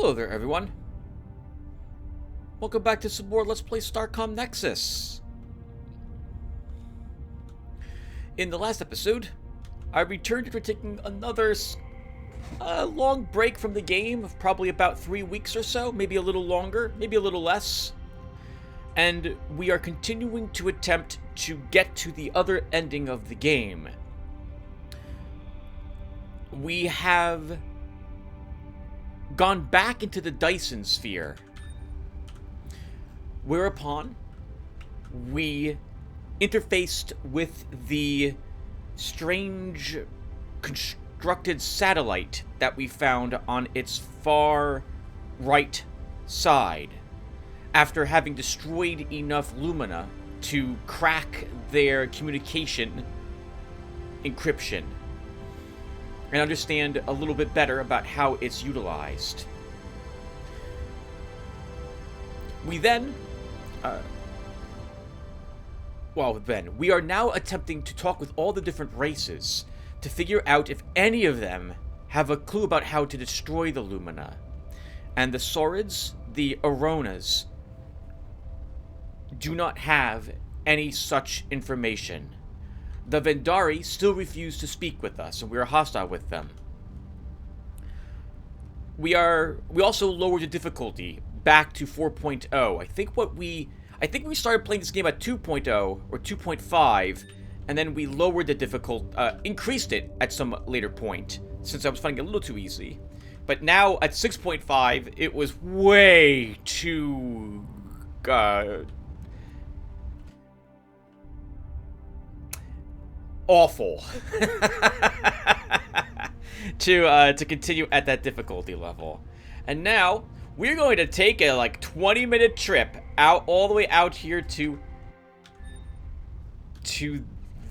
Hello there, everyone. Welcome back to some more Let's Play Starcom Nexus. In the last episode, I returned after taking another long break from the game of probably about 3 weeks or so, maybe a little longer, maybe a little less. And we are continuing to attempt to get to the other ending of the game. We have gone back into the Dyson sphere, whereupon we interfaced with the strange constructed satellite that we found on its far right side, after having destroyed enough Lumina to crack their communication encryption and understand a little bit better about how it's utilized. We then, we are now attempting to talk with all the different races to figure out if any of them have a clue about how to destroy the Lumina. And the Saurids, the Aronas, do not have any such information. The Vendari still refuse to speak with us, and we are hostile with them. We also lowered the difficulty back to 4.0. I think we started playing this game at 2.0 or 2.5, and then we lowered the increased it at some later point, since I was finding it a little too easy. But now at 6.5, it was way too awful to continue at that difficulty level. And now we're going to take a 20-minute trip all the way out here to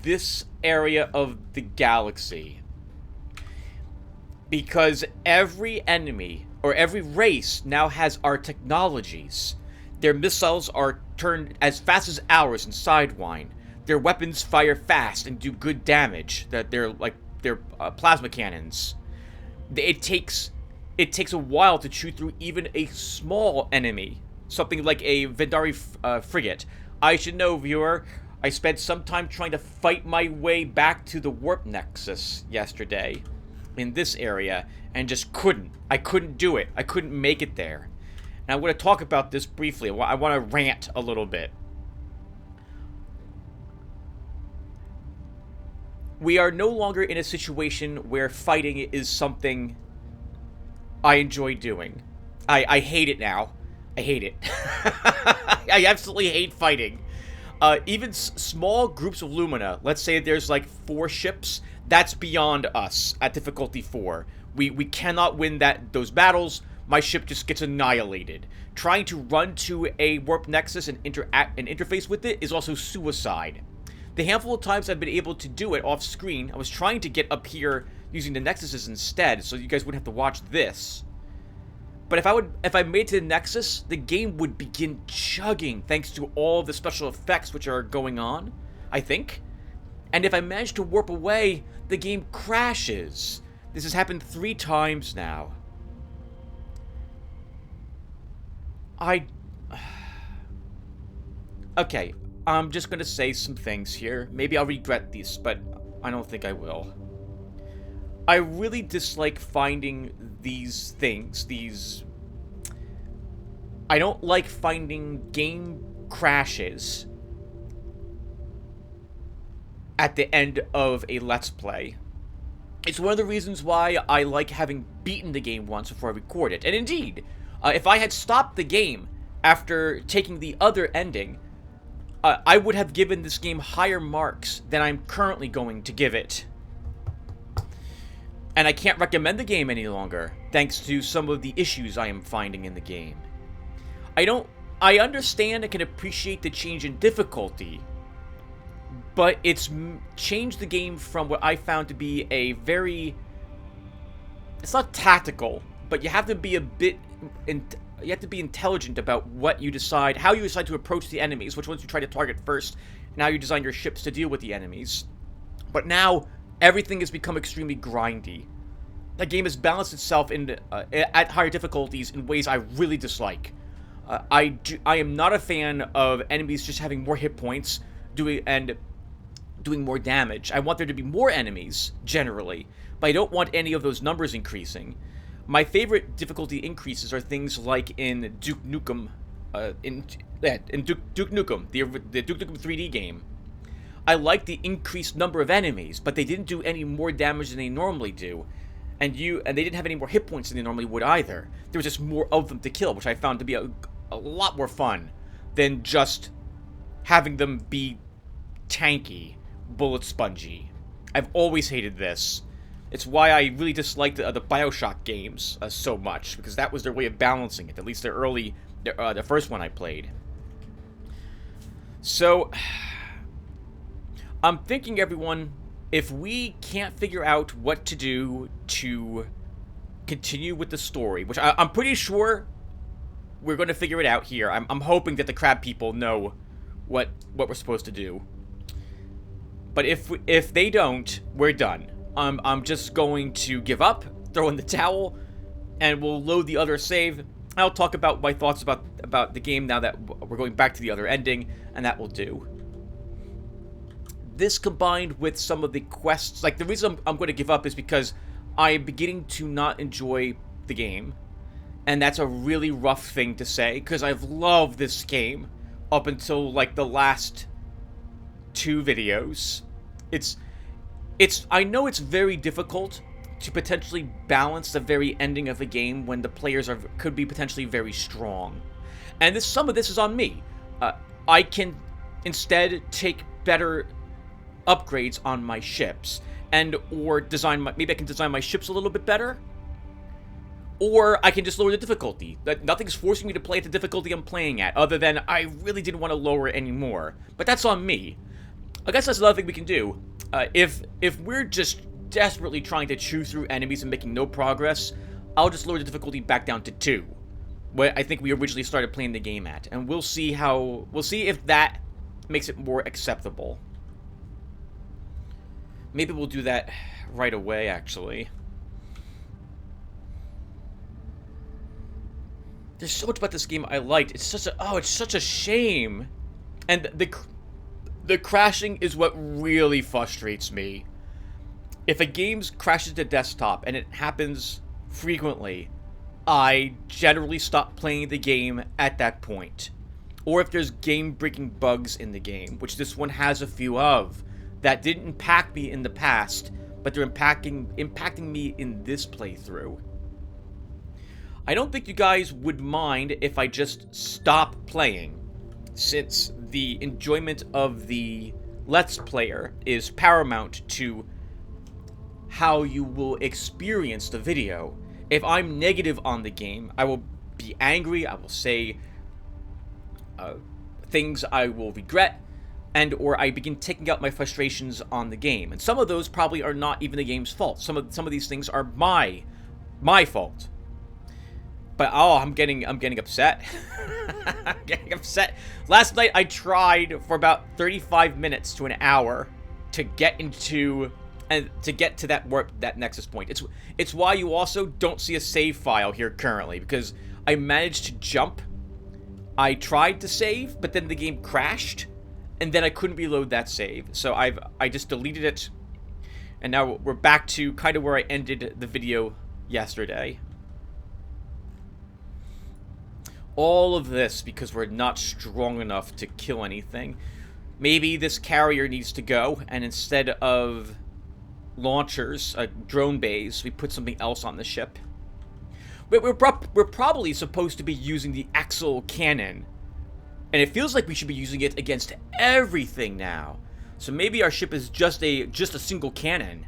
this area of the galaxy, because every enemy or every race now has our technologies. Their missiles are turned as fast as ours in Sidewind. Their weapons fire fast and do good damage. They're plasma cannons. It takes a while to chew through even a small enemy, something like a Vendari frigate. I should know, viewer, I spent some time trying to fight my way back to the warp nexus yesterday in this area, and just couldn't. I couldn't do it. I couldn't make it there. And I'm going to talk about this briefly. I want to rant a little bit. We are no longer in a situation where fighting is something I enjoy doing. I hate it now. I hate it. I absolutely hate fighting. Even small groups of Lumina, let's say there's 4 ships, that's beyond us at difficulty 4. We cannot win those battles. My ship just gets annihilated. Trying to run to a warp nexus and interface with it is also suicide. The handful of times I've been able to do it off screen, I was trying to get up here using the nexuses instead, so you guys wouldn't have to watch this. But if I made it to the nexus, the game would begin chugging thanks to all the special effects which are going on, I think. And if I manage to warp away, the game crashes. This has happened 3 times now. Okay. I'm just gonna say some things here. Maybe I'll regret these, but I don't think I will. I really dislike finding these things. I don't like finding game crashes at the end of a Let's Play. It's one of the reasons why I like having beaten the game once before I record it. And indeed, if I had stopped the game after taking the other ending, I would have given this game higher marks than I'm currently going to give it. And I can't recommend the game any longer, thanks to some of the issues I am finding in the game. I understand and can appreciate the change in difficulty, but it's changed the game from what I found to be a very... It's not tactical, but you have to be you have to be intelligent about how you decide to approach the enemies, which ones you try to target first, and how you design your ships to deal with the enemies. But now, everything has become extremely grindy. the game has balanced itself in at higher difficulties in ways I really dislike. I am not a fan of enemies just having more hit points doing more damage. I want there to be more enemies, generally, but I don't want any of those numbers increasing. My favorite difficulty increases are things like in Duke Nukem, in Duke Nukem, the Duke Nukem 3D game. I like the increased number of enemies, but they didn't do any more damage than they normally do. And they didn't have any more hit points than they normally would either. There was just more of them to kill, which I found to be a lot more fun than just having them be tanky, bullet spongy. I've always hated this. It's why I really disliked the BioShock games so much, because that was their way of balancing it, at least the first one I played. So, I'm thinking, everyone, if we can't figure out what to do to continue with the story, which I'm pretty sure we're going to figure it out here. I'm hoping that the crab people know what we're supposed to do. But if they don't, we're done. I'm just going to give up, throw in the towel, and we'll load the other save. I'll talk about my thoughts about the game now that we're going back to the other ending, and that will do. This combined with some of the quests, like the reason I'm going to give up is because I'm beginning to not enjoy the game. And that's a really rough thing to say, because I've loved this game up until like the last 2 videos. I know it's very difficult to potentially balance the very ending of a game when the players could be potentially very strong. And some of this is on me. I can instead take better upgrades on my ships, or maybe I can design my ships a little bit better, or I can just lower the difficulty. Nothing's forcing me to play at the difficulty I'm playing at, other than I really didn't want to lower it anymore. But that's on me. I guess that's another thing we can do. If we're just desperately trying to chew through enemies and making no progress, I'll just lower the difficulty back down to 2, where I think we originally started playing the game at, and we'll see if that makes it more acceptable. Maybe we'll do that right away, actually. There's so much about this game I liked. It's such a shame. And the crashing is what really frustrates me. If a game crashes to desktop, and it happens frequently, I generally stop playing the game at that point. Or if there's game-breaking bugs in the game, which this one has a few of, that didn't impact me in the past, but they're impacting me in this playthrough. I don't think you guys would mind if I just stop playing, since the enjoyment of the Let's Player is paramount to how you will experience the video. If I'm negative on the game, I will be angry, I will say things I will regret, or I begin taking out my frustrations on the game. And some of those probably are not even the game's fault. Some of these things are my fault. But I'm getting upset. I'm getting upset. Last night I tried for about 35 minutes to an hour to get to that Nexus point. It's why you also don't see a save file here currently, because I managed to jump. I tried to save, but then the game crashed. And then I couldn't reload that save, so I just deleted it, and now we're back to kind of where I ended the video yesterday. All of this because we're not strong enough to kill anything. Maybe this carrier needs to go, and instead of launchers, drone bays, we put something else on the ship. We're probably supposed to be using the axial cannon. And it feels like we should be using it against everything now. So maybe our ship is just a single cannon,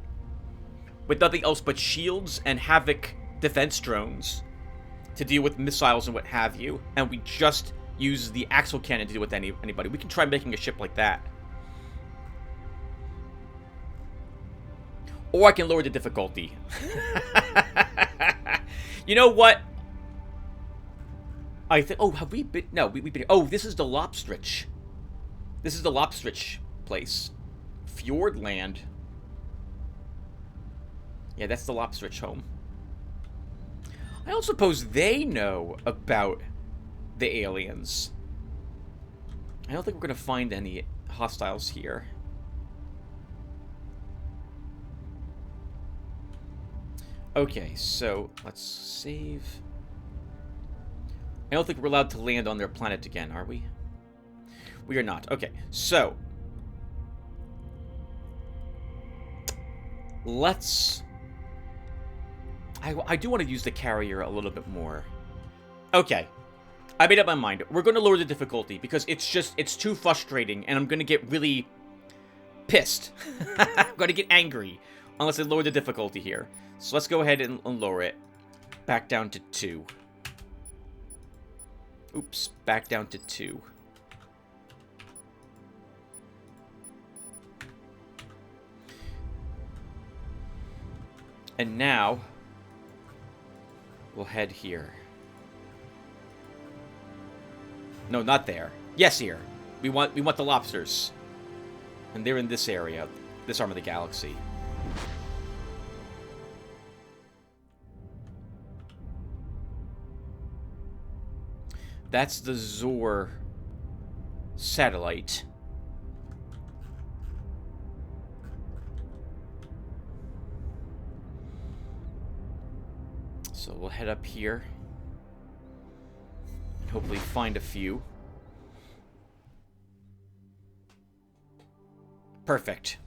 with nothing else but shields and Havoc defense drones to deal with missiles and what have you. And we just use the axial cannon to deal with anybody. We can try making a ship like that. Or I can lower the difficulty. You know what? I think. Oh, have we been? No, we've been. Oh, this is the Lobstrich. This is the Lobstrich place. Fjordland. Yeah, that's the Lobstrich home. I don't suppose they know about the aliens. I don't think we're going to find any hostiles here. Okay, so let's save. I don't think we're allowed to land on their planet again, are we? We are not. Okay, so let's... I do want to use the carrier a little bit more. Okay, I made up my mind. We're going to lower the difficulty because it's too frustrating and I'm going to get really pissed. I'm going to get angry unless I lower the difficulty here. So let's go ahead and lower it back down to 2. Oops, back down to 2. And now we'll head here. No, not there. Yes, here. We want the lobsters. And they're in this area, this arm of the galaxy. That's the Zor satellite. So we'll head up here and hopefully find a few. Perfect.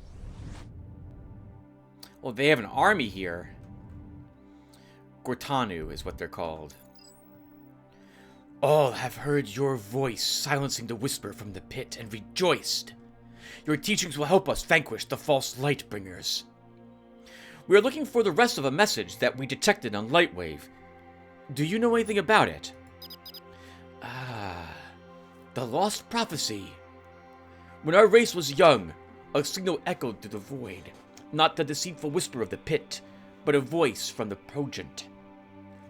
Well, they have an army here. Gortanu is what they're called. All have heard your voice silencing the whisper from the pit and rejoiced. Your teachings will help us vanquish the false light bringers. We are looking for the rest of a message that we detected on Lightwave. Do you know anything about it? Ah, the lost prophecy. When our race was young, a signal echoed through the void. Not the deceitful whisper of the pit, but a voice from the Progent.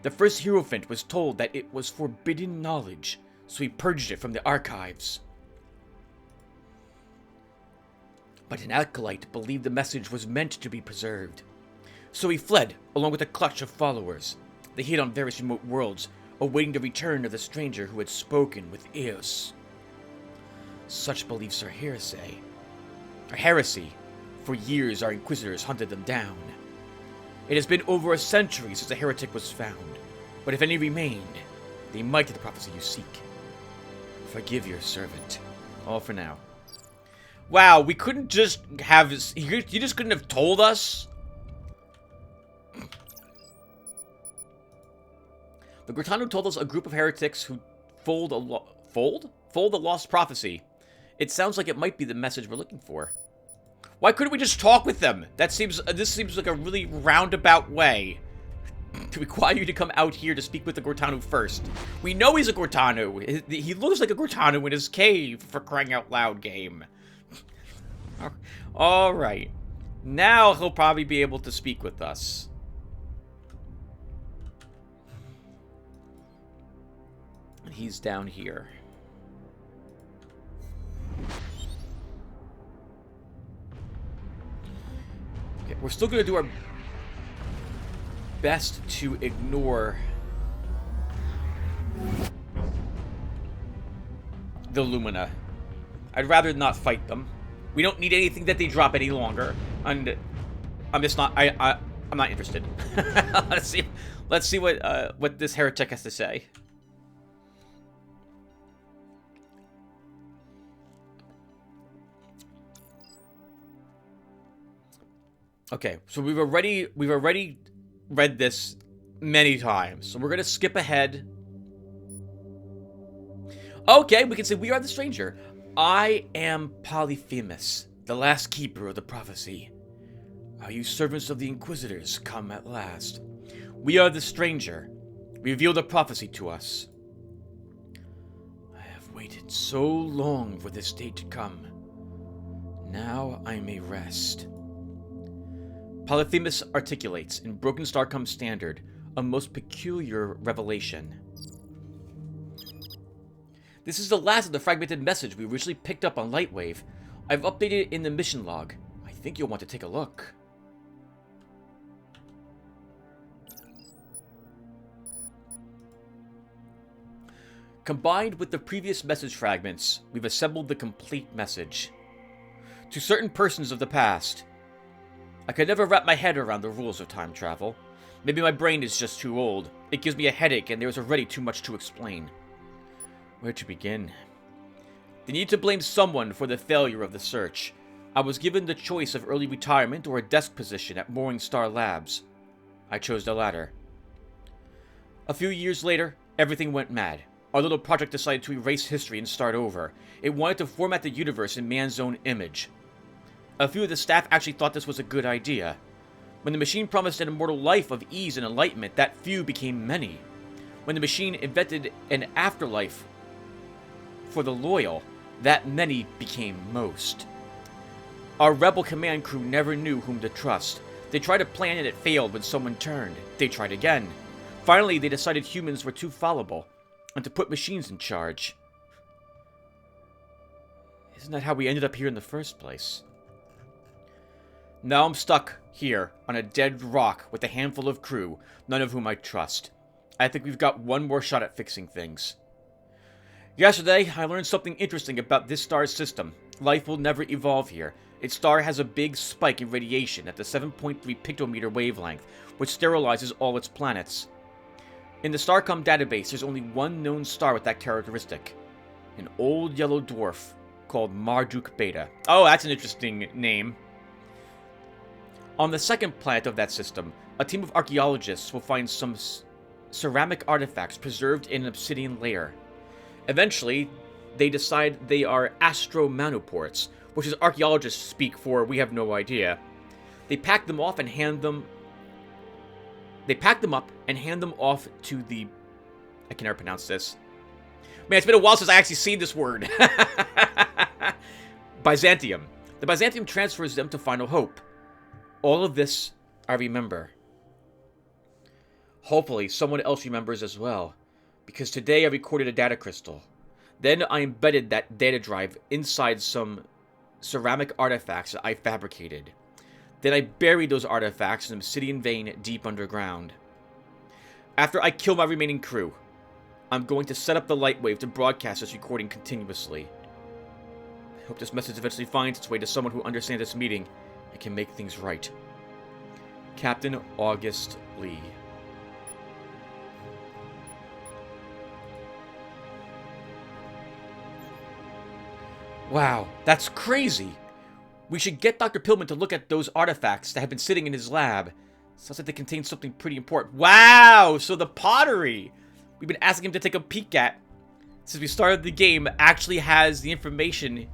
The first Hierophant was told that it was forbidden knowledge, so he purged it from the archives. But an acolyte believed the message was meant to be preserved. So he fled, along with a clutch of followers. They hid on various remote worlds, awaiting the return of the stranger who had spoken with Eos. Such beliefs are heresy. For years our inquisitors hunted them down. It has been over a century since a heretic was found, but if any remained, they might get the prophecy you seek. Forgive your servant. All for now. Wow, we couldn't just have... You just couldn't have told us? The Gortanu told us a group of heretics who fold a lost prophecy. It sounds like it might be the message we're looking for. Why couldn't we just talk with them? This seems like a really roundabout way to require you to come out here to speak with the Gortanu first. We know he's a Gortanu. He looks like a Gortanu in his cave, for crying out loud, game. Alright. Now he'll probably be able to speak with us. And he's down here. Okay, we're still going to do our best to ignore the Lumina. I'd rather not fight them. We don't need anything that they drop any longer. And I'm just not... I'm not interested. Let's see what this heretic has to say. Okay, so we've already read this many times, so we're gonna skip ahead. Okay, we can say we are the stranger. I am Polyphemus, the last keeper of the prophecy. Are you servants of the Inquisitors come at last? We are the stranger. Reveal the prophecy to us. I have waited so long for this day to come. Now I may rest. Polyphemus articulates, in broken Starcom standard, a most peculiar revelation. This is the last of the fragmented message we originally picked up on Lightwave. I've updated it in the mission log. I think you'll want to take a look. Combined with the previous message fragments, we've assembled the complete message. To certain persons of the past, I could never wrap my head around the rules of time travel. Maybe my brain is just too old. It gives me a headache and there's already too much to explain. Where to begin? They need to blame someone for the failure of the search. I was given the choice of early retirement or a desk position at Mooring Star Labs. I chose the latter. A few years later, everything went mad. Our little project decided to erase history and start over. It wanted to format the universe in man's own image. A few of the staff actually thought this was a good idea. When the machine promised an immortal life of ease and enlightenment, that few became many. When the machine invented an afterlife for the loyal, that many became most. Our rebel command crew never knew whom to trust. They tried a plan and it failed when someone turned. They tried again. Finally, they decided humans were too fallible, and to put machines in charge. Isn't that how we ended up here in the first place? Now I'm stuck here on a dead rock with a handful of crew, none of whom I trust. I think we've got one more shot at fixing things. Yesterday, I learned something interesting about this star's system. Life will never evolve here. Its star has a big spike in radiation at the 7.3 pictometer wavelength, which sterilizes all its planets. In the Starcom database, there's only one known star with that characteristic. An old yellow dwarf called Marduk Beta. Oh, that's an interesting name. On the second planet of that system, a team of archaeologists will find some ceramic artifacts preserved in an obsidian layer. Eventually, they decide they are astro-manoports, which is archaeologists speak for we have no idea. They pack them up and hand them off to the... I can never pronounce this. Man, it's been a while since I actually seen this word. Byzantium. The Byzantium transfers them to Final Hope. All of this I remember. Hopefully, someone else remembers as well. Because today I recorded a data crystal. Then I embedded that data drive inside some ceramic artifacts that I fabricated. Then I buried those artifacts in an obsidian vein deep underground. After I kill my remaining crew, I'm going to set up the light wave to broadcast this recording continuously. I hope this message eventually finds its way to someone who understands this meeting and can make things right. Captain August Lee. Wow, that's crazy! We should get Dr. Pillman to look at those artifacts that have been sitting in his lab. Sounds like they contain something pretty important. Wow! So the pottery we've been asking him to take a peek at since we started the game actually has the information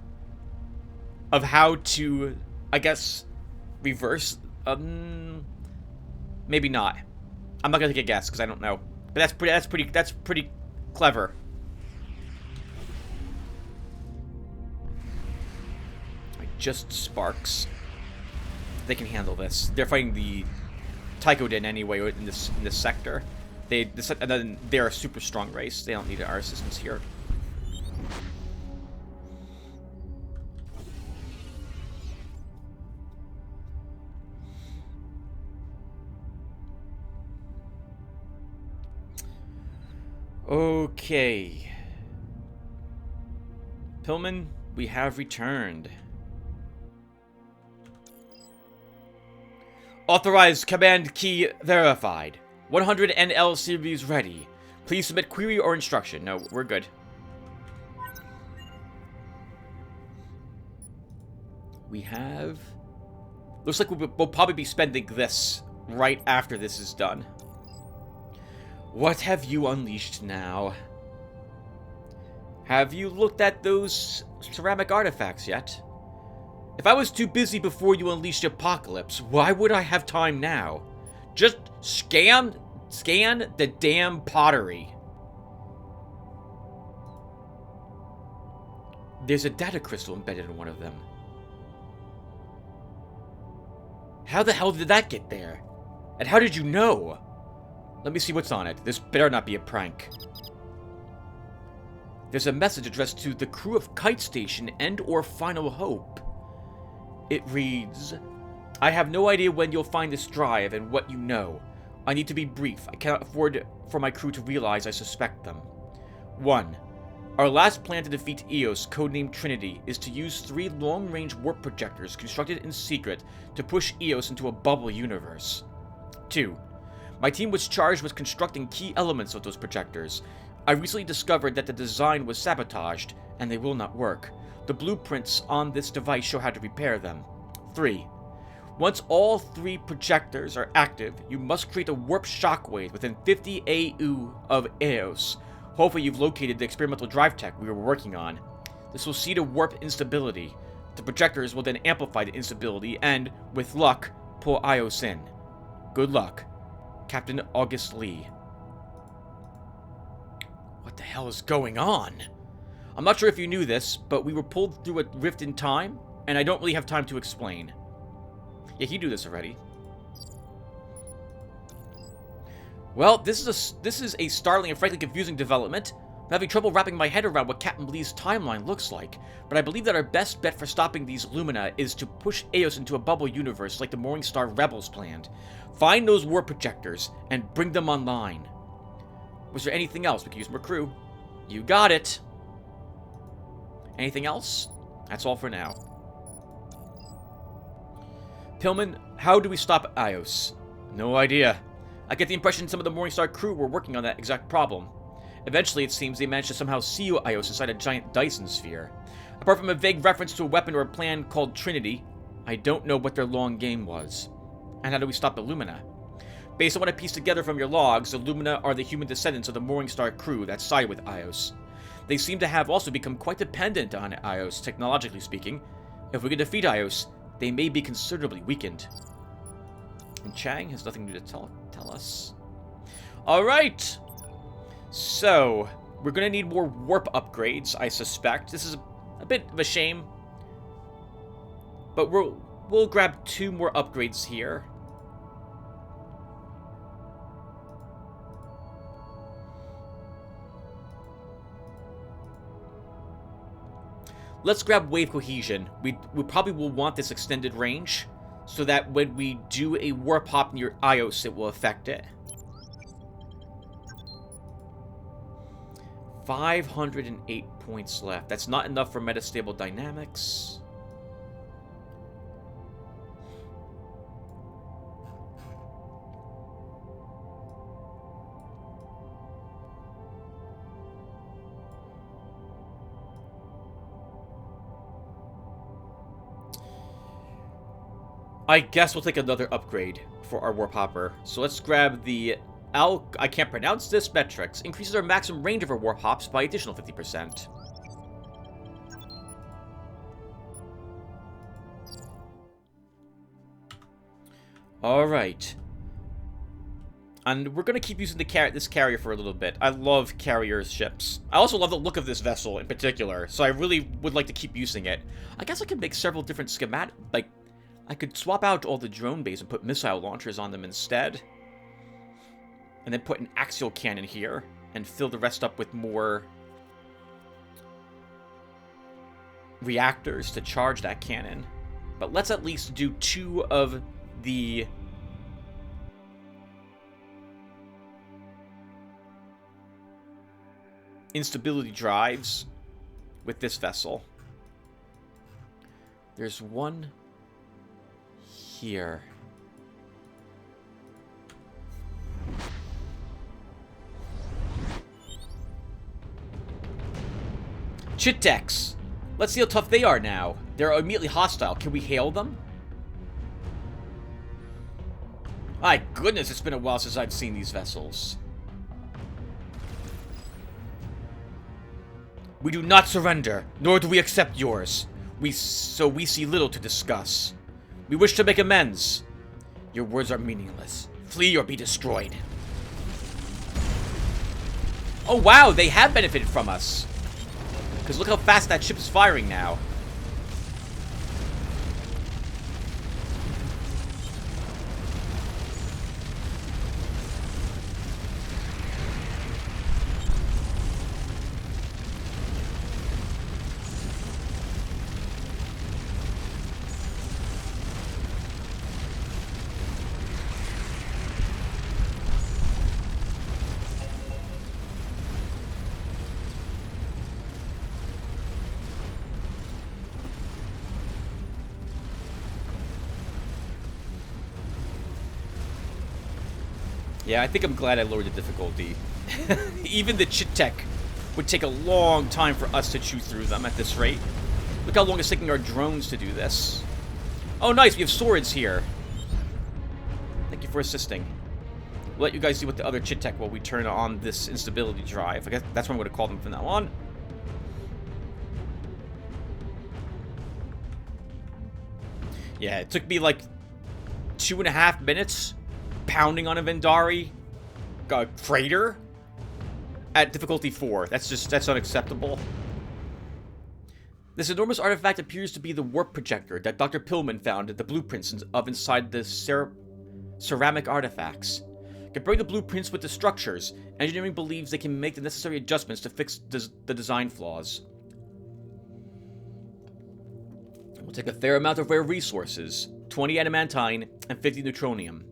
of how to, I guess, reverse. Maybe not. I'm not gonna take a guess because I don't know. But that's pretty clever. Just sparks. They can handle this. They're fighting the Tychodin anyway in this sector. They're a super strong race. They don't need our assistance here. Okay. Pillman, we have returned. Authorized command key verified. 100 NL series ready. Please submit query or instruction. No, we're good. We have... Looks like we'll probably be spending this right after this is done. What have you unleashed now? Have you looked at those ceramic artifacts yet? If I was too busy before you unleashed Apocalypse, why would I have time now? Just scan the damn pottery. There's a data crystal embedded in one of them. How the hell did that get there? And how did you know? Let me see what's on it. This better not be a prank. There's a message addressed to the crew of Kite Station and/or Final Hope. It reads, I have no idea when you'll find this drive and what you know. I need to be brief. I cannot afford for my crew to realize I suspect them. 1. Our last plan to defeat Eos, codenamed Trinity, is to use 3 long-range warp projectors constructed in secret to push Eos into a bubble universe. 2. My team was charged with constructing key elements of those projectors. I recently discovered that the design was sabotaged, and they will not work. The blueprints on this device show how to repair them. 3. Once all 3 projectors are active, you must create a warp shockwave within 50 AU of Eos. Hopefully you've located the experimental drive tech we were working on. This will see the warp instability. The projectors will then amplify the instability and, with luck, pull Eos in. Good luck. Captain August Lee. What the hell is going on? I'm not sure if you knew this, but we were pulled through a rift in time, and I don't really have time to explain. Yeah, he knew this already. Well, this is a startling and frankly confusing development. I'm having trouble wrapping my head around what Captain Lee's timeline looks like, but I believe that our best bet for stopping these Lumina is to push Eos into a bubble universe like the Morningstar Rebels planned. Find those warp projectors and bring them online. Was there anything else? We could use more crew. You got it. Anything else? That's all for now. Pillman, how do we stop Eos? No idea. I get the impression some of the Morningstar crew were working on that exact problem. Eventually, it seems they managed to somehow seal Eos inside a giant Dyson sphere. Apart from a vague reference to a weapon or a plan called Trinity, I don't know what their long game was. And how do we stop the Lumina? Based on what I pieced together from your logs, the Lumina are the human descendants of the Morningstar crew that side with Eos. They seem to have also become quite dependent on Eos, technologically speaking. If we can defeat Eos, they may be considerably weakened. And Chang has nothing new to tell us. Alright! So, we're gonna need more warp upgrades, I suspect. This is a bit of a shame. But we'll grab 2 more upgrades here. Let's grab wave cohesion. We probably will want this extended range, so that when we do a warp hop near Eos, it will affect it. 508 points left. That's not enough for metastable dynamics. I guess we'll take another upgrade for our warp hopper. So let's grab the I can't pronounce this, metrics. Increases our maximum range of our warp hops by additional 50%. Alright. And we're going to keep using this carrier for a little bit. I love carrier ships. I also love the look of this vessel in particular, so I really would like to keep using it. I guess I could make several different schematic, like, I could swap out all the drone bays and put missile launchers on them instead. And then put an axial cannon here, and fill the rest up with more reactors to charge that cannon. But let's at least do 2 of the instability drives with this vessel. There's one here. Chit decks. Let's see how tough they are now. They're immediately hostile. Can we hail them? My goodness, it's been a while since I've seen these vessels. We do not surrender, nor do we accept yours. So we see little to discuss. We wish to make amends. Your words are meaningless. Flee or be destroyed. Oh wow, they have benefited from us. Because look how fast that ship is firing now. Yeah, I think I'm glad I lowered the difficulty. Even the chit tech would take a long time for us to chew through them at this rate. Look how long it's taking our drones to do this. Oh, nice, we have swords here. Thank you for assisting. We'll let you guys deal with the other chit tech while we turn on this instability drive. I guess that's what I'm going to call them from now on. Yeah, it took me like 2.5 minutes pounding on a Vendari freighter at difficulty 4. That's unacceptable. This enormous artifact appears to be the warp projector that Dr. Pillman found the blueprints of inside the ceramic artifacts. Comparing the blueprints with the structures, engineering believes they can make the necessary adjustments to fix the design flaws. It will take a fair amount of rare resources, 20 adamantine and 50 neutronium.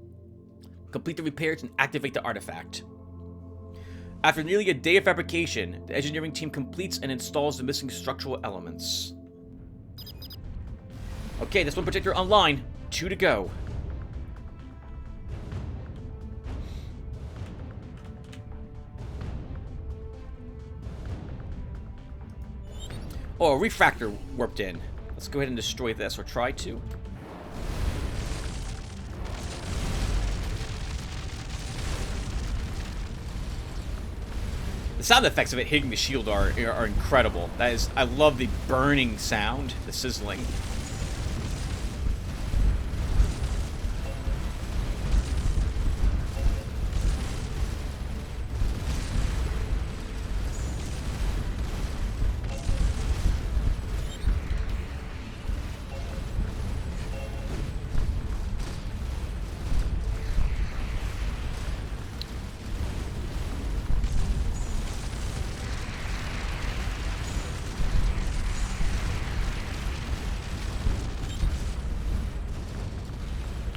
Complete the repairs and activate the artifact. After nearly a day of fabrication, the engineering team completes and installs the missing structural elements. Okay, this one projector online. 2 to go. Oh, a refractor warped in. Let's go ahead and destroy this, or try to. The sound effects of it hitting the shield are incredible. That is, I love the burning sound, the sizzling.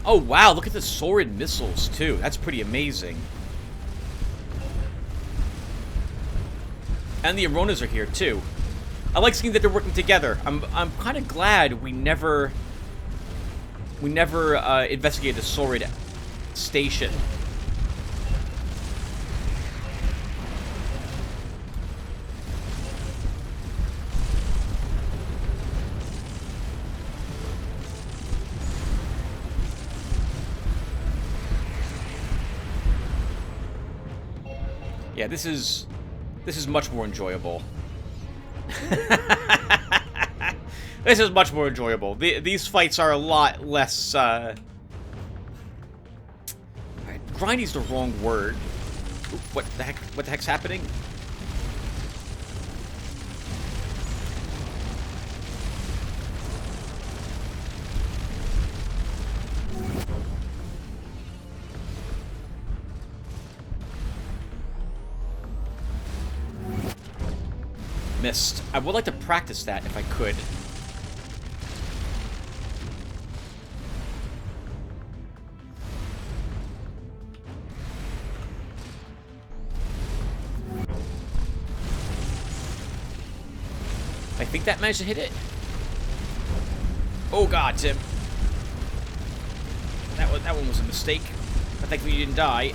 Oh wow, look at the Saurid missiles too. That's pretty amazing. And the Aronas are here too. I like seeing that they're working together. I'm kind of glad we never investigated the Saurid station. Yeah, this is much more enjoyable. This is much more enjoyable. These fights are a lot less, grindy's the wrong word. Oop, what the heck's happening? Missed. I would like to practice that if I could. I think that managed to hit it. Oh god, Tim. That one was a mistake. But thankfully you didn't die.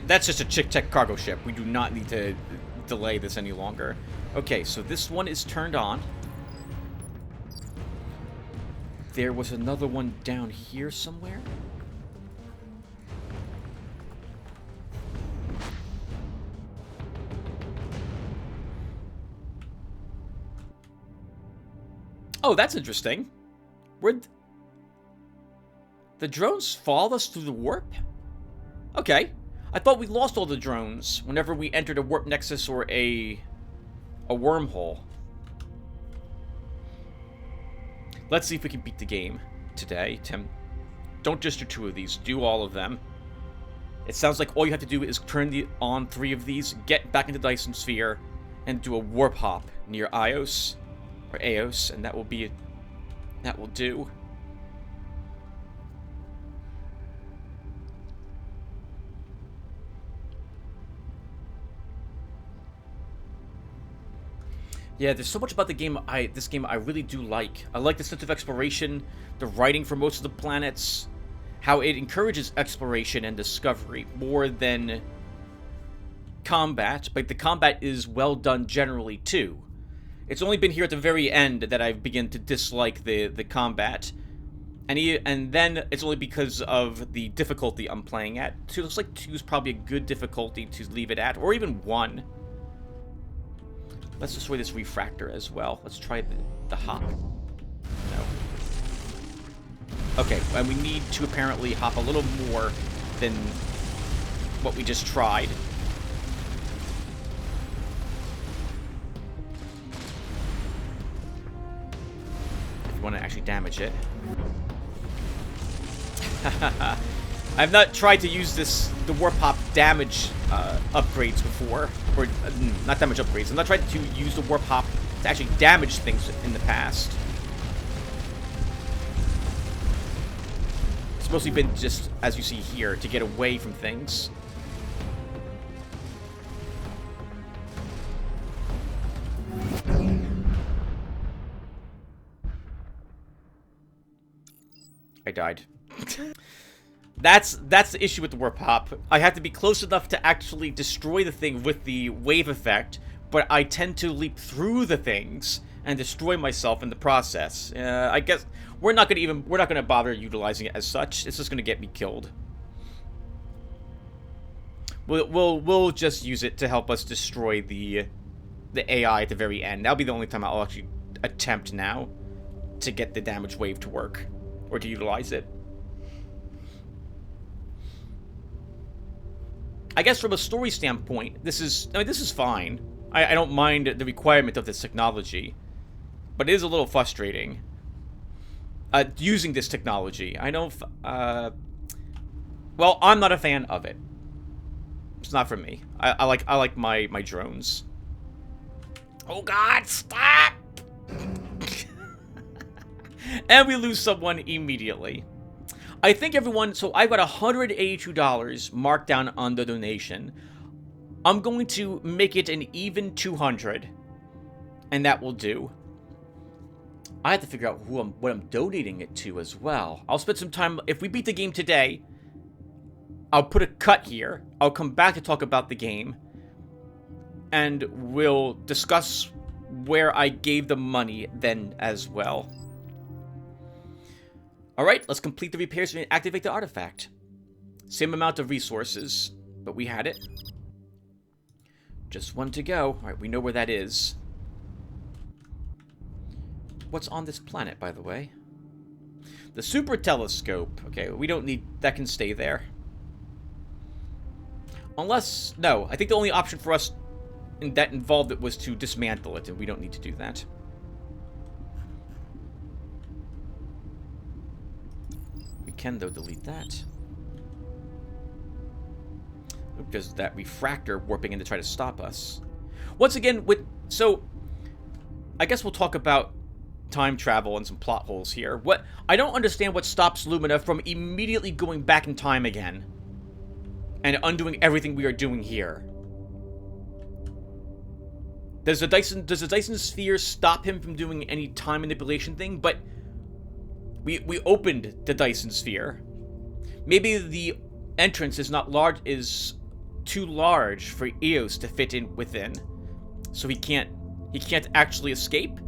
That's just a Chick Tech cargo ship. We do not need to delay this any longer. Okay, so this one is turned on. There was another one down here somewhere. Oh, that's interesting. Where'd the drones follow us through the warp? Okay. I thought we lost all the drones whenever we entered a warp nexus or a wormhole. Let's see if we can beat the game today, Tim. Don't just do 2 of these. Do all of them. It sounds like all you have to do is turn on 3 of these, get back into Dyson Sphere, and do a warp hop near Ios or Eos, and that will do. Yeah, there's so much about the game this game I really do like. I like the sense of exploration, the writing for most of the planets, how it encourages exploration and discovery more than combat, but the combat is well done generally too. It's only been here at the very end that I've begun to dislike the combat. And then it's only because of the difficulty I'm playing at. So it looks like 2 is probably a good difficulty to leave it at, or even 1. Let's destroy this refractor as well. Let's try the hop. No. Okay, and we need to apparently hop a little more than what we just tried. If you want to actually damage it. I've not tried to use the warp hop damage upgrades before, or not damage upgrades. I've not tried to use the warp hop to actually damage things in the past. It's mostly been just, as you see here, to get away from things. I died. That's the issue with the warp hop. I have to be close enough to actually destroy the thing with the wave effect, but I tend to leap through the things and destroy myself in the process. I guess we're not gonna bother utilizing it as such. It's just gonna get me killed. We'll just use it to help us destroy the AI at the very end. That'll be the only time I'll actually attempt now to get the damage wave to work or to utilize it. I guess from a story standpoint, this is fine. I don't mind the requirement of this technology, but it is a little frustrating using this technology. I know, well, I'm not a fan of it. It's not for me. I like my drones. Oh God, stop! And we lose someone immediately. I think everyone, so I've got $182 marked down on the donation. I'm going to make it an even 200, and that will do. I have to figure out what I'm donating it to as well. I'll spend some time, if we beat the game today, I'll put a cut here. I'll come back to talk about the game, and we'll discuss where I gave the money then as well. Alright, let's complete the repairs and activate the artifact. Same amount of resources, but we had it. Just one to go. Alright, we know where that is. What's on this planet, by the way? The super telescope. Okay, we don't need... that can stay there. Unless... no, I think the only option for us that involved it was to dismantle it, and we don't need to do that. Can though delete that. There's that refractor warping in to try to stop us. Once again, so I guess we'll talk about time travel and some plot holes here. I don't understand what stops Lumina from immediately going back in time again and undoing everything we are doing here. Does the Dyson sphere stop him from doing any time manipulation thing? But we opened the Dyson sphere. Maybe the entrance is too large for Eos to fit in within, so he can't actually escape.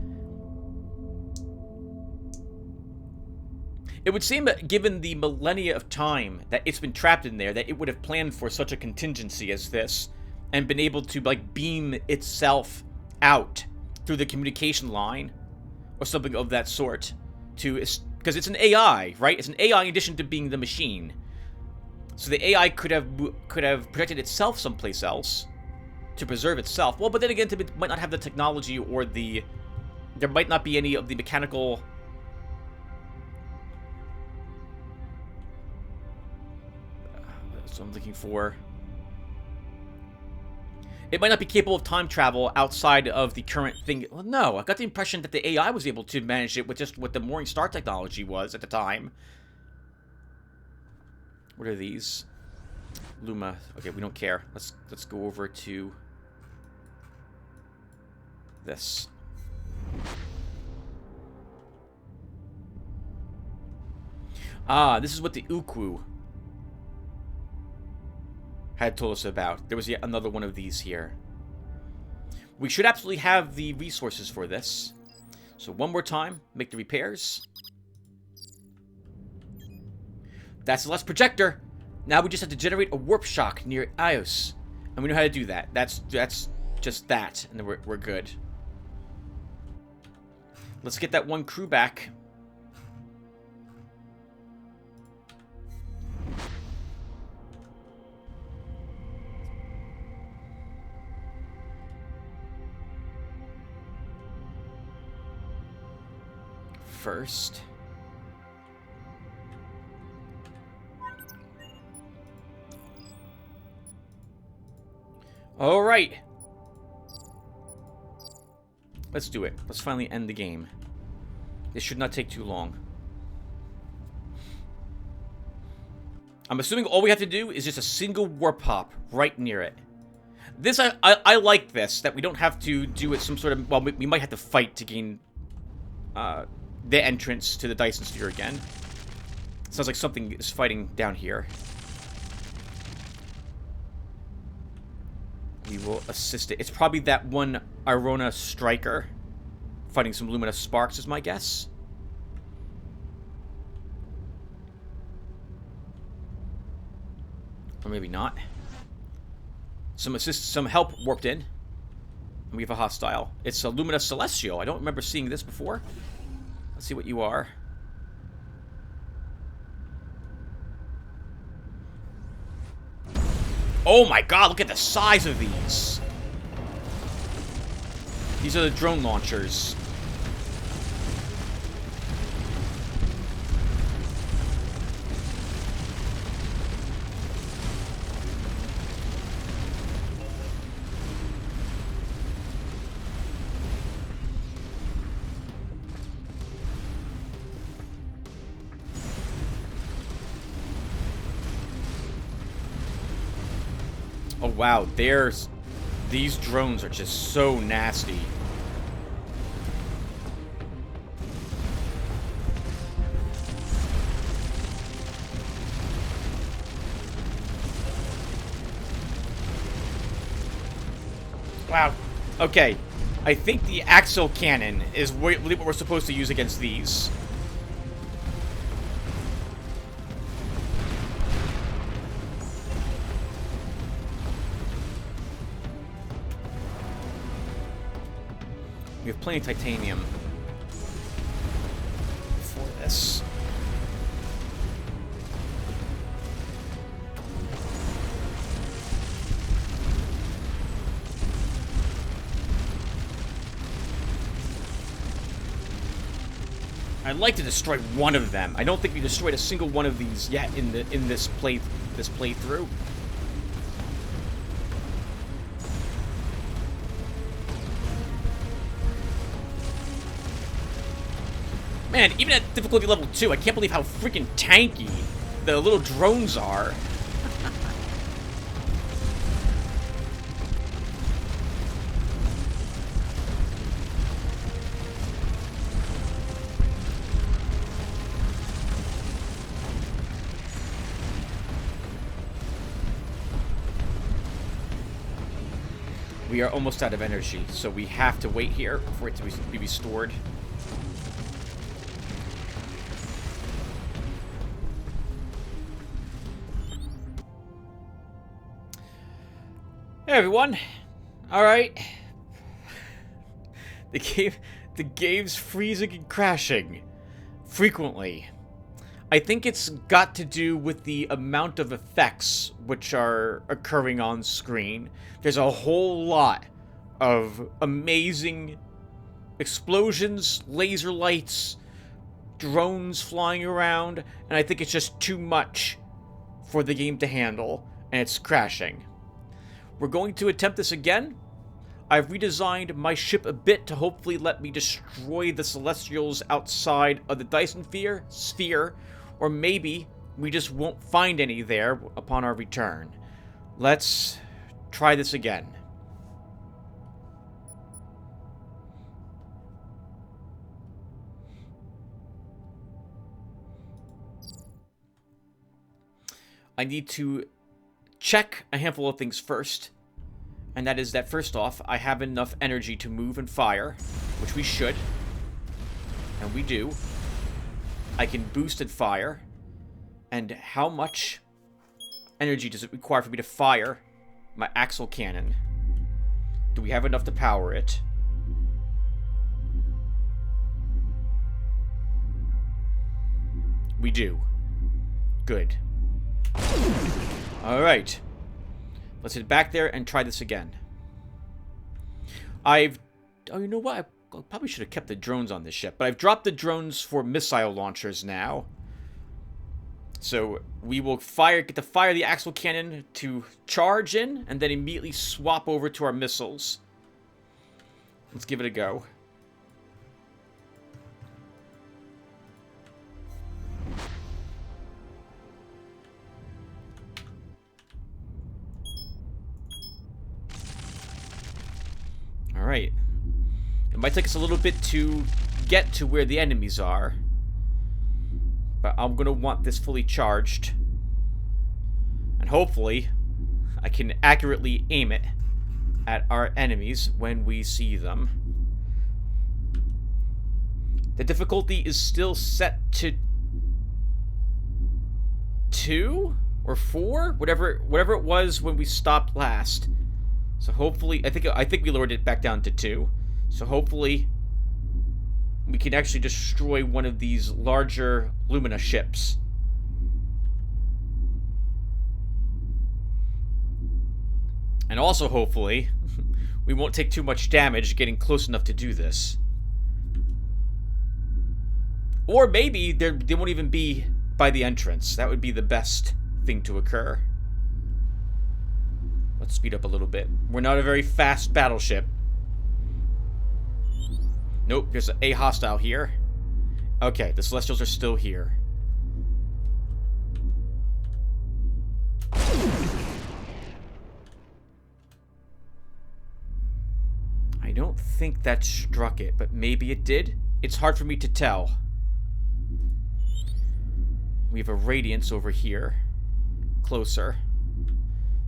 It would seem that given the millennia of time that it's been trapped in there, that it would have planned for such a contingency as this and been able to like beam itself out through the communication line or something of that sort to... because it's an AI, right? It's an AI in addition to being the machine. So the AI could have protected itself someplace else to preserve itself. Well, but then again, it might not have the technology or there might not be any of the mechanical... that's what I'm looking for. It might not be capable of time travel outside of the current thing. Well, no, I got the impression that the AI was able to manage it with just what the Morning Star technology was at the time. What are these? Luma. Okay, we don't care. Let's go over to this. Ah, this is what the Ukwu had told us about. There was yet another one of these here. We should absolutely have the resources for this. So one more time, make the repairs. That's the last projector. Now we just have to generate a warp shock near Ios. And we know how to do that. That's just that. And then we're good. Let's get that one crew back. First. All right. Let's do it. Let's finally end the game. This should not take too long. I'm assuming all we have to do is just a single warp hop right near it. This, I like this, that we don't have to do it some sort of... Well, we might have to fight to gain the entrance to the Dyson Sphere again. Sounds like something is fighting down here. We will assist it. It's probably that one Irona Striker fighting some luminous sparks is my guess. Or maybe not. Some help warped in. And we have a hostile. It's a luminous celestial. I don't remember seeing this before. Let's see what you are. Oh my god, look at the size of these. These are the drone launchers. Oh wow, these drones are just so nasty. Wow. Okay. I think the axial cannon is what we're supposed to use against these. We have plenty of titanium for this. I'd like to destroy one of them. I don't think we destroyed a single one of these yet in this playthrough. Man, even at difficulty level 2, I can't believe how freaking tanky the little drones are. We are almost out of energy, so we have to wait here for it to be restored. Hey everyone. Alright. The game's freezing and crashing frequently. I think it's got to do with the amount of effects which are occurring on screen. There's a whole lot of amazing explosions, laser lights, drones flying around, and I think it's just too much for the game to handle, and it's crashing. We're going to attempt this again. I've redesigned my ship a bit to hopefully let me destroy the Celestials outside of the Dyson sphere, or maybe we just won't find any there upon our return. Let's try this again. I need to check a handful of things first. And that is that, first off, I have enough energy to move and fire, which we should. And we do. I can boost and fire. And how much energy does it require for me to fire my axial cannon? Do we have enough to power it? We do. Good. Alright. Let's head back there and try this again. Oh, you know what? I probably should have kept the drones on this ship. But I've dropped the drones for missile launchers now. So we will get to fire the axial cannon to charge in, and then immediately swap over to our missiles. Let's give it a go. Alright. It might take us a little bit to get to where the enemies are. But I'm going to want this fully charged. And hopefully, I can accurately aim it at our enemies when we see them. The difficulty is still set to 2 or 4, whatever it was when we stopped last. So hopefully, I think we lowered it back down to 2. So hopefully, we can actually destroy one of these larger Lumina ships. And also, hopefully, we won't take too much damage getting close enough to do this. Or maybe they won't even be by the entrance. That would be the best thing to occur. Let's speed up a little bit. We're not a very fast battleship. Nope, there's a hostile here. Okay, the Celestials are still here. I don't think that struck it, but maybe it did. It's hard for me to tell. We have a Radiance over here. Closer.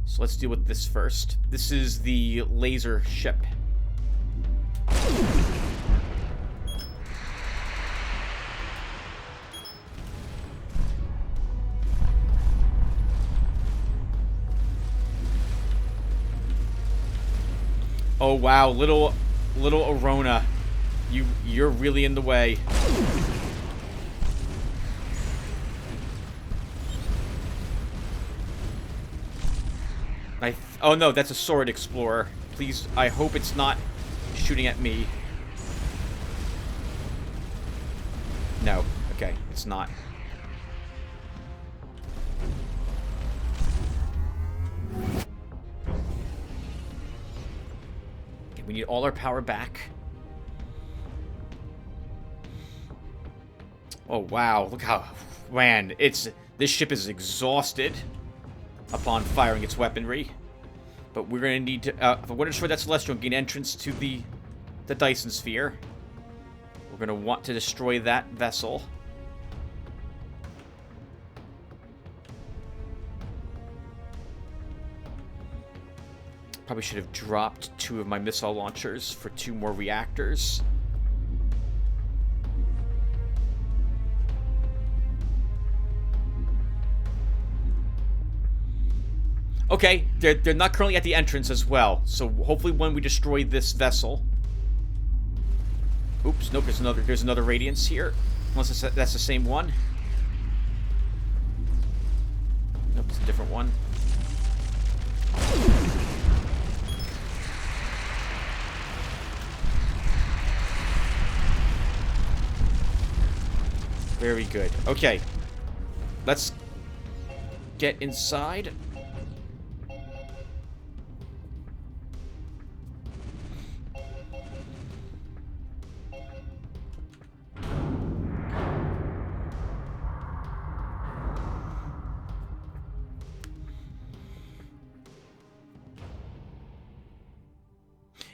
So let's deal with this first. This is the laser ship. Oh wow, little Arona. You're really in the way. Oh no, that's a Sword Explorer. Please, I hope it's not shooting at me. No, okay, it's not. Okay, we need all our power back. Oh wow, look how... Man, this ship is exhausted upon firing its weaponry. But we're going to need to... if I want to destroy that Celestial and gain entrance to the Dyson Sphere, we're going to want to destroy that vessel. Probably should have dropped 2 of my missile launchers for 2 more reactors. Okay, they're not currently at the entrance as well, so hopefully when we destroy this vessel... Oops, nope, there's another Radiance here. Unless that's the same one. Nope, it's a different one. Very good. Okay. Let's get inside.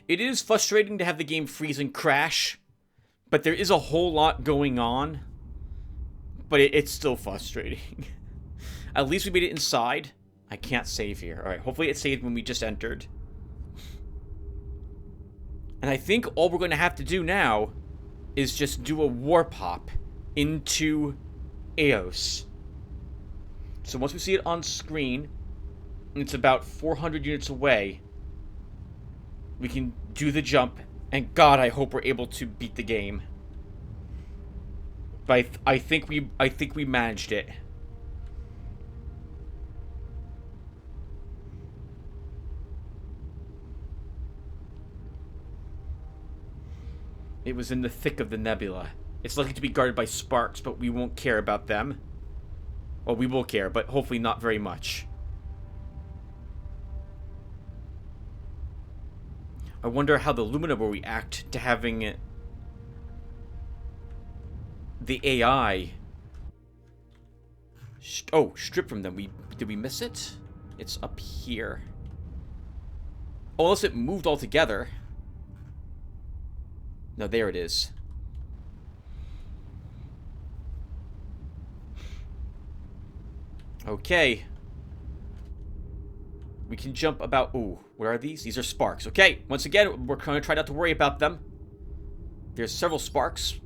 It is frustrating to have the game freeze and crash, but there is a whole lot going on. But it's still frustrating. At least we made it inside. I can't save here. Alright, hopefully it saved when we just entered. And I think all we're going to have to do now is just do a warp hop into Eos. So once we see it on screen, and it's about 400 units away, we can do the jump, and God, I hope we're able to beat the game. But I think we managed it. It was in the thick of the nebula. It's likely to be guarded by sparks, but we won't care about them. Well, we will care, but hopefully not very much. I wonder how the Lumina will react to having the AI stripped from them. Did we miss it? It's up here. Oh, unless it moved altogether. No, there it is. Okay. We can jump about... Ooh, what are these? These are sparks. Okay, once again, we're going to try not to worry about them. There's several sparks.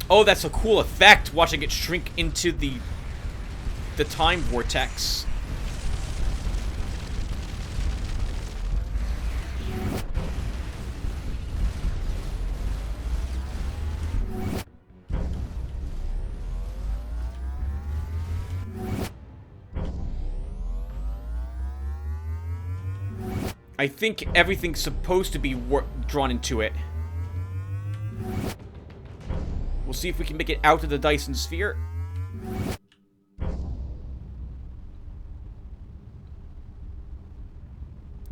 Oh, that's a cool effect, watching it shrink into the time vortex. I think everything's supposed to be drawn into it. We'll see if we can make it out of the Dyson sphere.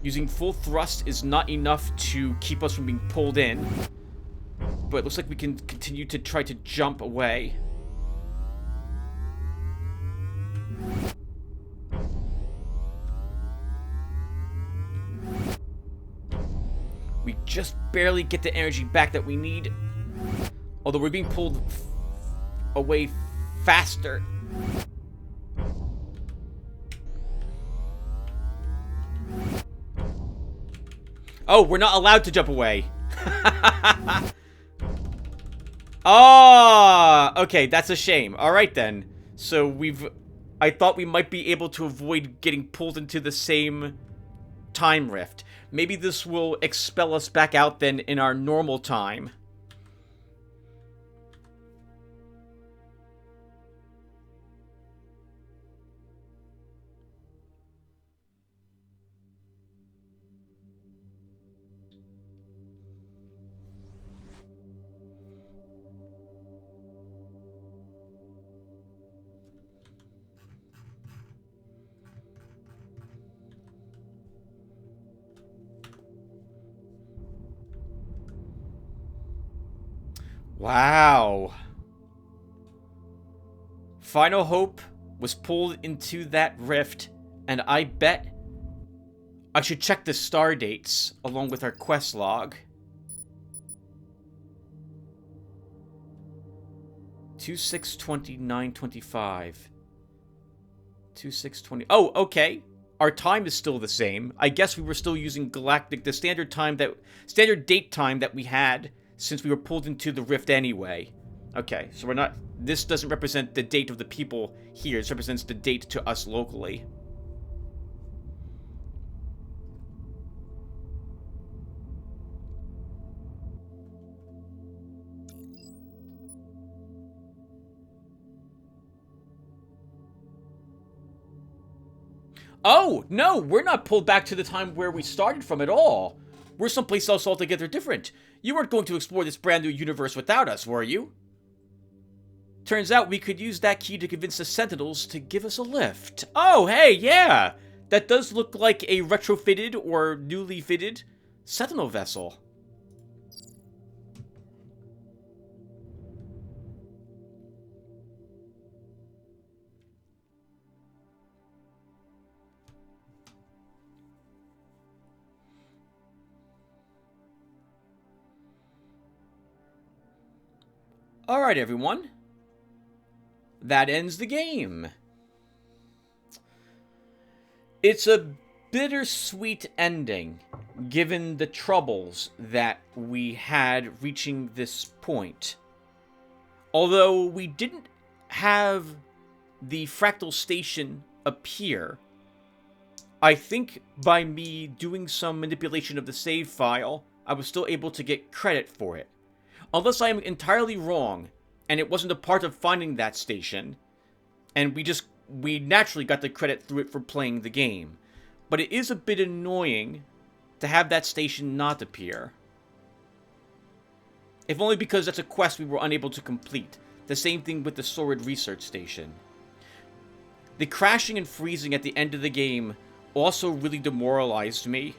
Using full thrust is not enough to keep us from being pulled in. But it looks like we can continue to try to jump away. We just barely get the energy back that we need. Although we're being pulled away faster. Oh, we're not allowed to jump away. Oh, okay, that's a shame. Alright then. So I thought we might be able to avoid getting pulled into the same time rift. Maybe this will expel us back out then in our normal time. Wow. Final Hope was pulled into that rift, and I bet I should check the star dates along with our quest log. 262925. 2620. Oh, okay. Our time is still the same. I guess we were still using galactic, the standard date time that we had since we were pulled into the rift anyway. Okay, so we're not... This doesn't represent the date of the people here. This represents the date to us locally. Oh, no, we're not pulled back to the time where we started from at all. We're someplace else altogether different. You weren't going to explore this brand new universe without us, were you? Turns out we could use that key to convince the Sentinels to give us a lift. Oh, hey, yeah! That does look like a retrofitted or newly fitted Sentinel vessel. Alright, everyone. That ends the game. It's a bittersweet ending, given the troubles that we had reaching this point. Although we didn't have the fractal station appear, I think by me doing some manipulation of the save file, I was still able to get credit for it. Unless I am entirely wrong, and it wasn't a part of finding that station, and we naturally got the credit through it for playing the game. But it is a bit annoying to have that station not appear. If only because that's a quest we were unable to complete. The same thing with the Sordid Research Station. The crashing and freezing at the end of the game also really demoralized me.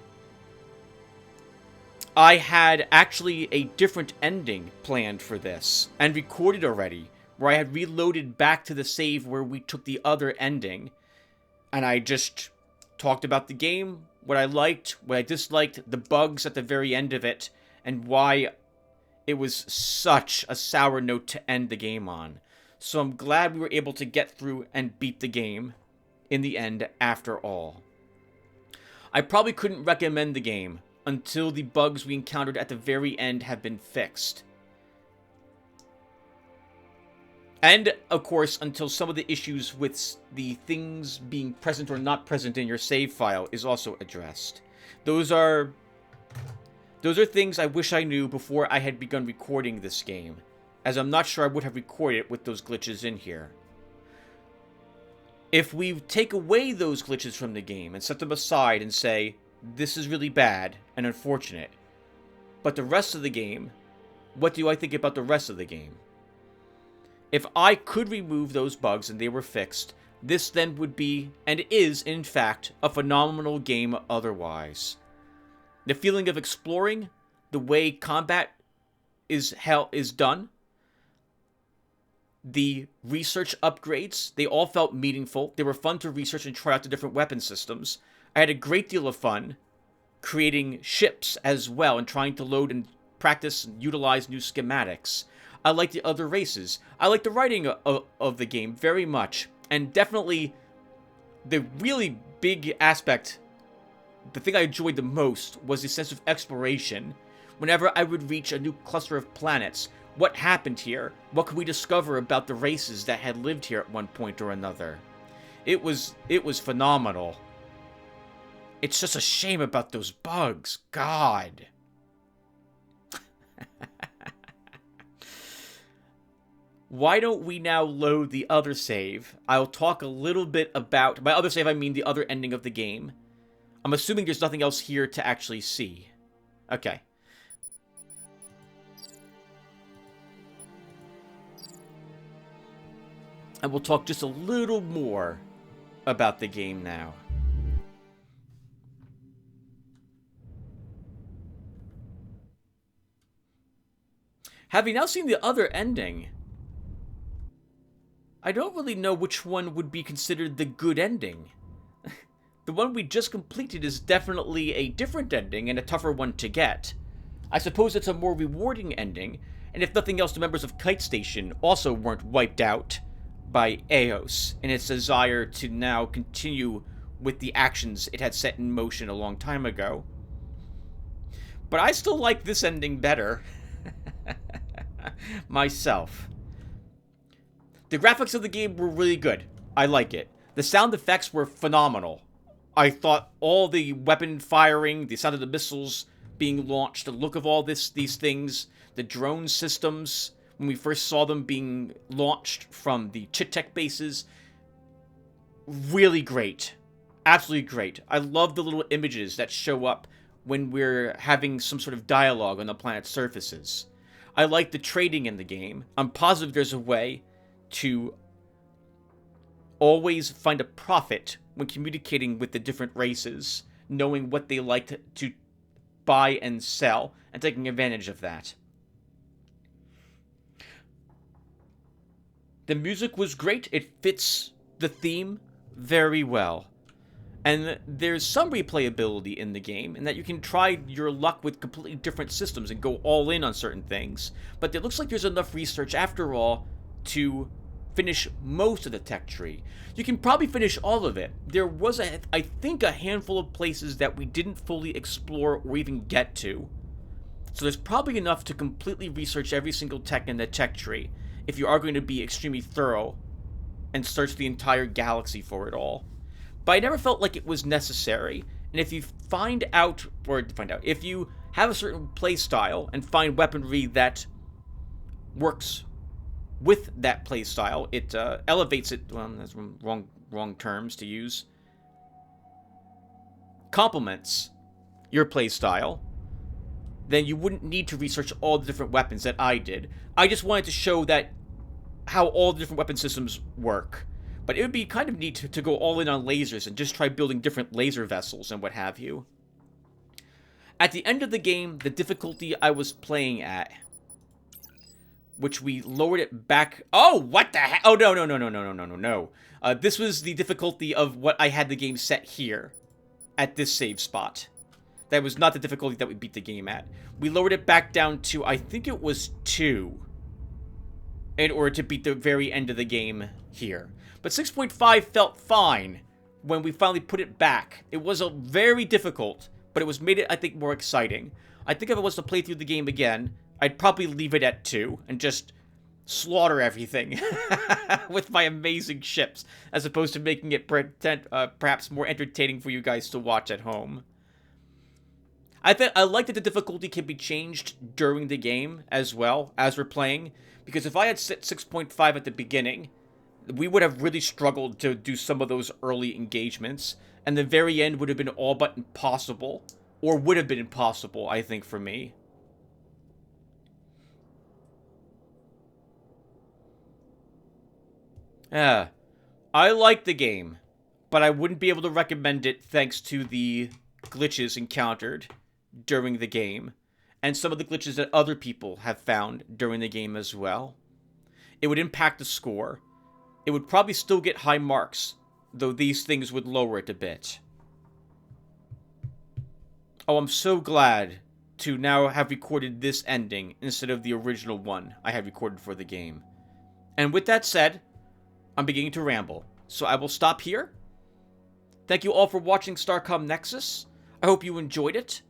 I had actually a different ending planned for this, and recorded already, where I had reloaded back to the save where we took the other ending, and I just talked about the game, what I liked, what I disliked, the bugs at the very end of it, and why it was such a sour note to end the game on. So I'm glad we were able to get through and beat the game in the end after all. I probably couldn't recommend the game until the bugs we encountered at the very end have been fixed. And, of course, until some of the issues with the things being present or not present in your save file is also addressed. Those are things I wish I knew before I had begun recording this game, as I'm not sure I would have recorded it with those glitches in here. If we take away those glitches from the game and set them aside and say, this is really bad and unfortunate, but the rest of the game, what do I think about the rest of the game? If I could remove those bugs and they were fixed, this then would be, and is in fact, a phenomenal game otherwise. The feeling of exploring, the way combat is done, the research upgrades, they all felt meaningful. They were fun to research and try out the different weapon systems. I had a great deal of fun creating ships as well and trying to load and practice and utilize new schematics. I like the other races. I like the writing of the game very much. And definitely the really big aspect, the thing I enjoyed the most was the sense of exploration. Whenever I would reach a new cluster of planets, what happened here? What could we discover about the races that had lived here at one point or another? It was phenomenal. It's just a shame about those bugs. God. Why don't we now load the other save? I'll talk a little bit about... By other save, I mean the other ending of the game. I'm assuming there's nothing else here to actually see. Okay. And we'll talk just a little more about the game now. Having now seen the other ending, I don't really know which one would be considered the good ending. The one we just completed is definitely a different ending and a tougher one to get. I suppose it's a more rewarding ending, and if nothing else, the members of Kite Station also weren't wiped out by Eos in its desire to now continue with the actions it had set in motion a long time ago. But I still like this ending better. Myself. The graphics of the game were really good. I like it. The sound effects were phenomenal. I thought all the weapon firing, the sound of the missiles being launched, the look of all these things, the drone systems, when we first saw them being launched from the Chitek bases, really great. Absolutely great. I love the little images that show up when we're having some sort of dialogue on the planet's surfaces. I like the trading in the game. I'm positive there's a way to always find a profit when communicating with the different races, knowing what they like to buy and sell, and taking advantage of that. The music was great. It fits the theme very well. And there's some replayability in the game, in that you can try your luck with completely different systems and go all in on certain things. But it looks like there's enough research, after all, to finish most of the tech tree. You can probably finish all of it. There was, I think, a handful of places that we didn't fully explore or even get to. So there's probably enough to completely research every single tech in the tech tree, if you are going to be extremely thorough and search the entire galaxy for it all. But I never felt like it was necessary. And if you if you have a certain play style and find weaponry that works with that play style, it elevates it. Well, that's wrong terms to use. Complements your play style. Then you wouldn't need to research all the different weapons that I did. I just wanted to show that how all the different weapon systems work. But it would be kind of neat to go all in on lasers and just try building different laser vessels and what have you. At the end of the game, the difficulty I was playing at, which we lowered it back... Oh, what the heck? Oh, no. This was the difficulty of what I had the game set here at this save spot. That was not the difficulty that we beat the game at. We lowered it back down to, I think it was 2, in order to beat the very end of the game here. But 6.5 felt fine when we finally put it back. It was a very difficult, but it was made it, I think, more exciting. I think if I was to play through the game again, I'd probably leave it at 2 and just slaughter everything with my amazing ships, as opposed to making it perhaps more entertaining for you guys to watch at home. I like that the difficulty can be changed during the game as well, as we're playing, because if I had set 6.5 at the beginning, we would have really struggled to do some of those early engagements, and the very end would have been all but impossible, or would have been impossible, I think, for me. Yeah, I like the game, but I wouldn't be able to recommend it thanks to the glitches encountered during the game, and some of the glitches that other people have found during the game as well. It would impact the score. It would probably still get high marks, though these things would lower it a bit. Oh, I'm so glad to now have recorded this ending instead of the original one I had recorded for the game. And with that said, I'm beginning to ramble, so I will stop here. Thank you all for watching Starcom Nexus. I hope you enjoyed it.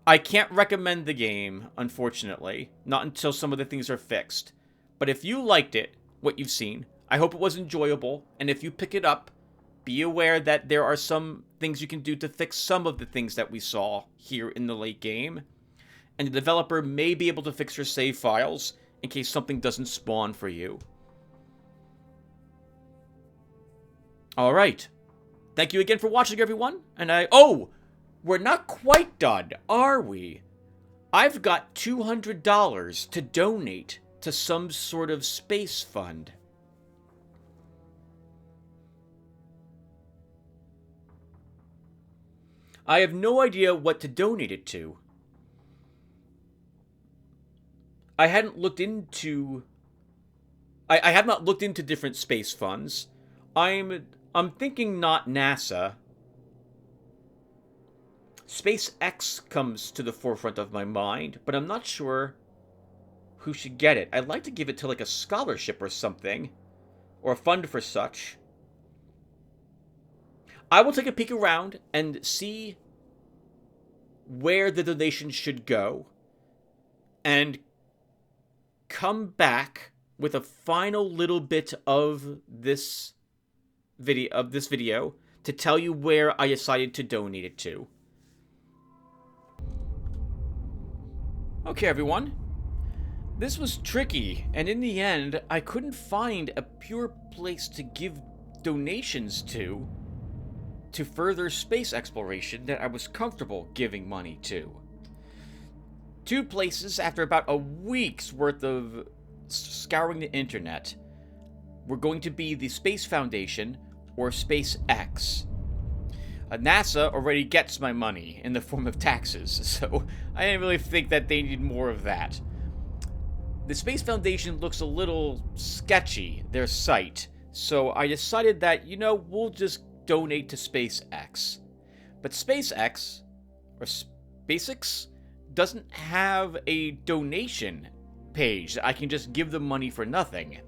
I can't recommend the game, unfortunately, not until some of the things are fixed. But if you liked it, what you've seen, I hope it was enjoyable, and if you pick it up, be aware that there are some things you can do to fix some of the things that we saw here in the late game, and the developer may be able to fix your save files in case something doesn't spawn for you. Alright. Thank you again for watching, everyone, and Oh! We're not quite done, are we? I've got $200 to donate to some sort of space fund. I have no idea what to donate it to. I hadn't looked into... I have not looked into different space funds. I'm thinking not NASA. SpaceX comes to the forefront of my mind, but I'm not sure who should get it. I'd like to give it to like a scholarship or something, or a fund for such. I will take a peek around and see where the donation should go, and come back with a final little bit of this video to tell you where I decided to donate it to. Okay, everyone. This was tricky, and in the end, I couldn't find a pure place to give donations to further space exploration that I was comfortable giving money to. Two places, after about a week's worth of scouring the internet, were going to be the Space Foundation or SpaceX. NASA already gets my money in the form of taxes, so I didn't really think that they need more of that. The Space Foundation looks a little sketchy, their site, so I decided that, you know, we'll just donate to SpaceX. But SpaceX, or SpaceX, doesn't have a donation page that I can just give them money for nothing.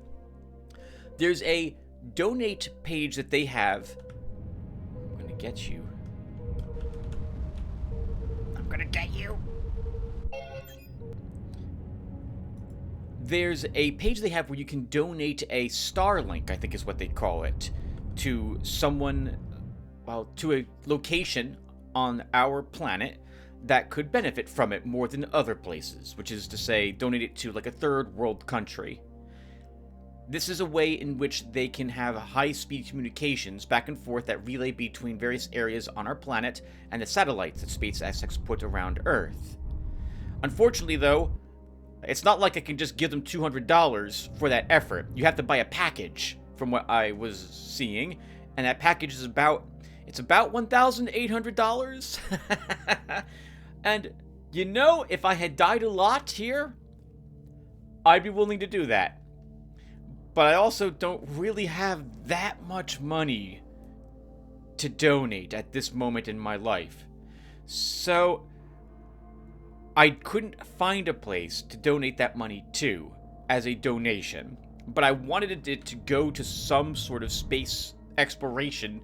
There's a donate page that they have. I'm gonna get you. I'm gonna get you. There's a page they have where you can donate a Starlink, I think is what they call it, to someone, well, to a location on our planet that could benefit from it more than other places, which is to say, donate it to like a third world country. This is a way in which they can have high-speed communications back and forth that relay between various areas on our planet and the satellites that SpaceX put around Earth. Unfortunately, though, it's not like I can just give them $200 for that effort. You have to buy a package, from what I was seeing, and that package is about $1,800. And, you know, if I had died a lot here, I'd be willing to do that. But I also don't really have that much money to donate at this moment in my life. So I couldn't find a place to donate that money to as a donation. But I wanted it to go to some sort of space exploration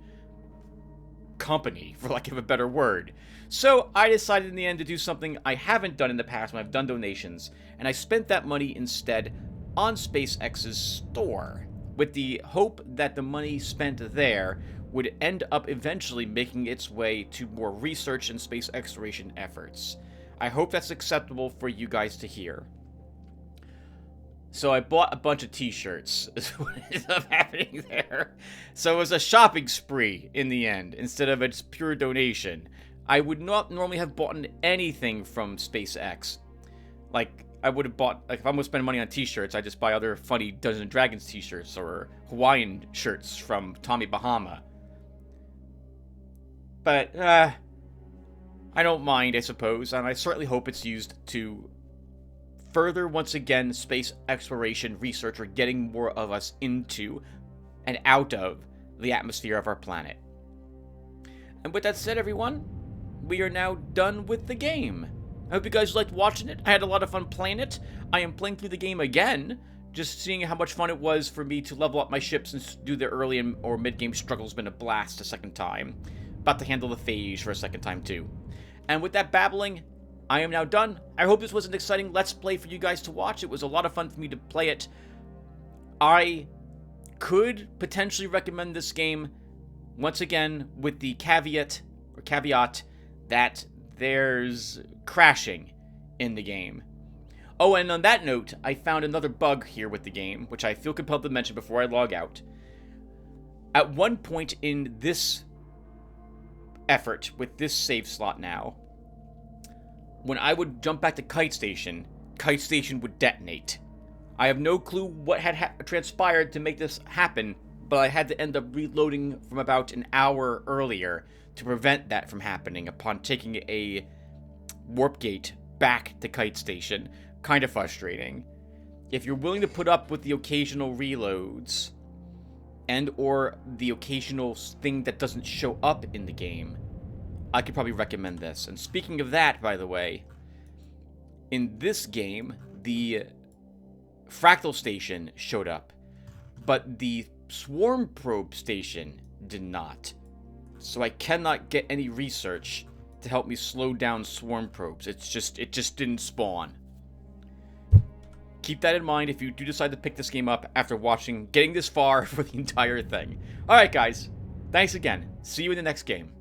company, for lack of a better word. So I decided in the end to do something I haven't done in the past when I've done donations, and I spent that money instead on SpaceX's store, with the hope that the money spent there would end up eventually making its way to more research and space exploration efforts. I hope that's acceptable for you guys to hear. So I bought a bunch of t-shirts, is what ended up happening there. So it was a shopping spree in the end, instead of a just pure donation. I would not normally have bought anything from SpaceX. Like, I would have bought, like, if I'm going to spend money on t-shirts, I just buy other funny Dungeons & Dragons t-shirts or Hawaiian shirts from Tommy Bahama. But, I don't mind, I suppose, and I certainly hope it's used to further, once again, space exploration research, or getting more of us into and out of the atmosphere of our planet. And with that said, everyone, we are now done with the game. I hope you guys liked watching it. I had a lot of fun playing it. I am playing through the game again, just seeing how much fun it was for me to level up my ships and do the early or mid-game struggles. Been a blast a second time. About to handle the phage for a second time, too. And with that babbling, I am now done. I hope this was an exciting Let's Play for you guys to watch. It was a lot of fun for me to play it. I could potentially recommend this game, once again, with the caveat that there's crashing in the game. Oh, and on that note, I found another bug here with the game, which I feel compelled to mention before I log out. At one point in this effort, with this save slot now, when I would jump back to Kite Station would detonate. I have no clue what had transpired to make this happen, but I had to end up reloading from about an hour earlier to prevent that from happening upon taking a warp gate back to Kite Station. Kind of frustrating. If you're willing to put up with the occasional reloads and or the occasional thing that doesn't show up in the game, I could probably recommend this. And speaking of that, by the way, in this game, the Fractal Station showed up, but the Swarm Probe Station did not. So I cannot get any research to help me slow down swarm probes. It just didn't spawn. Keep that in mind if you do decide to pick this game up after getting this far for the entire thing. Alright guys, thanks again. See you in the next game.